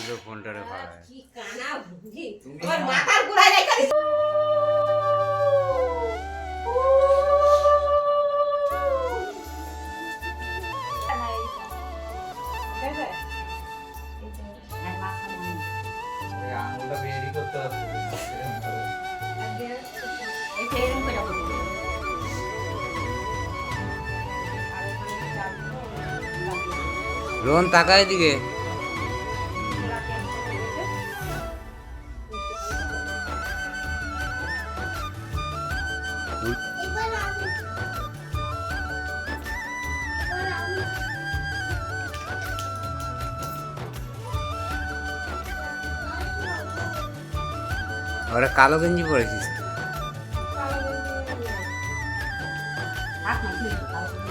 পুরো ফোনটারে ফাড়ায়। কি কানা বুদ্ধি তোমার মাথার গোড়ায় রেখে দিস। আঙুলটা বেরিয়ে করতে হবে। রোহন তাকায় দিকে। ওরা কালো গেঞ্জি পরেছিস।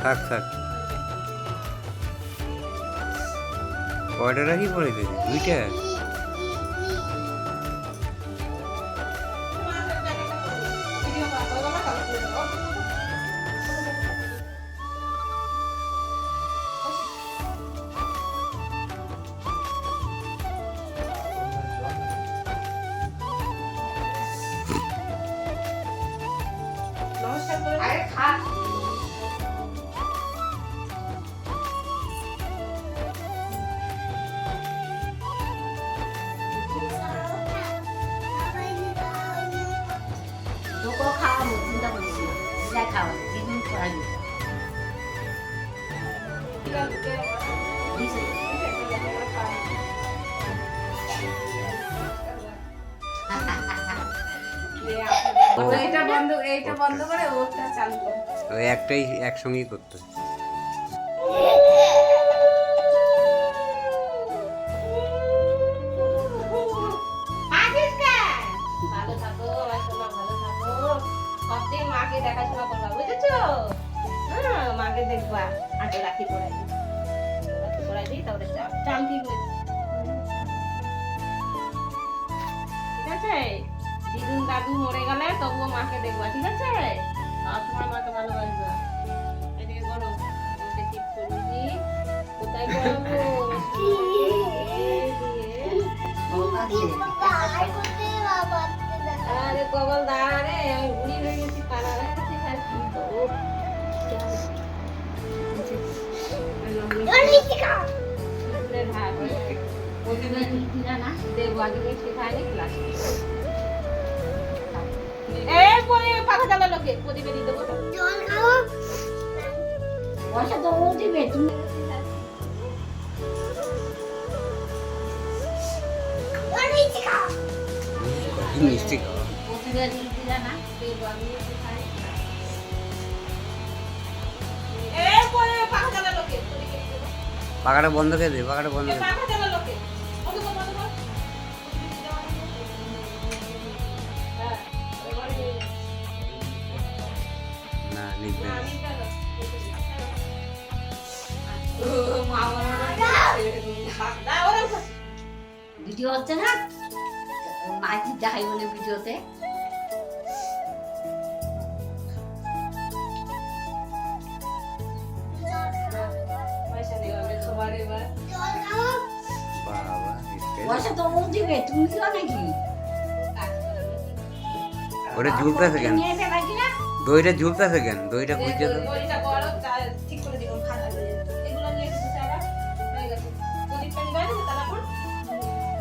থাক থাক, কয়টা রাখি পরে দিবি? দুইটা। নমস্কার করে আরে খা। তোকেও খাওয়াবো, চিন্তা করিস না। যা খাওয়া যেদিন খাওয়াবি। এইটা বন্ধ করে ওটা চালু কর। ওই একটাই একসঙ্গেই করতে। ভালো থাকো, আমার সোনা ভালো থাকো। সবদিন মাকে দেখাশোনা করবা, বুঝেছো? হ্যাঁ, মাকে দেখবা। আগে রাখি পড়াই দিই। রাখি পড়াই দিই, তারপরে চাল ঠিক হয়ে যাবে। ঠিক আছে? দিদুন দাদু মরে গেলে তবুও মাকে দেখবা, ঠিক আছে? সবসময় মাকে ভালোবাসবা। এদিকে করো, ওকে ঠিক করে দিই। কোথায় করবো? আরে কবল দাঁড়া রে, আমি বুড়ি হয়ে গেছি, কানা হয়ে গেছি, আর কি করবো? ফুলের হার, প্রতিদিন দেবো, আজকে শেখায়নি ক্লাস। এই পরে পাখা চালালো কে? প্রদীপে দিয়ে দেবো। পয়সা তো ও দিবে, তুমি মিষ্টি খাওয়া। প্রতিদিন দিলা না। দেবো, আমি শেখাই। এই পরে পাখা চালালো কে? প্রদীপে দিয়ে দেবো। পাখাটা বন্ধ করে দে, পাখাটা বন্ধ করে দে। পাখা চালালো কে? বন্ধ কর, বন্ধ কর। হ্যাঁ, এবারে না, লিখবে না। আমি কেন? ও মা বাবা না ওরা ভিডিও হচ্ছে না, মাইক দেখাই বলে ভিডিওতে। পয়সা নেই হবে তোমার এবার। বাবা, পয়সা তো ও দিবে, তুমি দিও নাকি? ওটা ঝুলতেছে কেন? নিয়ে নেবে কি না? দইটা ঝুলতেছে কেন? দইটা খুঁজছে তো। দইটা বড় ঠিক করে দিব খাতা দিয়ে। এগুলো নিয়ে এসেছে সারা হয়ে গেছে। প্রদীপটা নিয়ে গেছে তাহলে এখন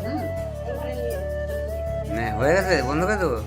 হুম। ওখানে নিয়ে না, হয়ে গেছে, বন্ধ করে দেবো।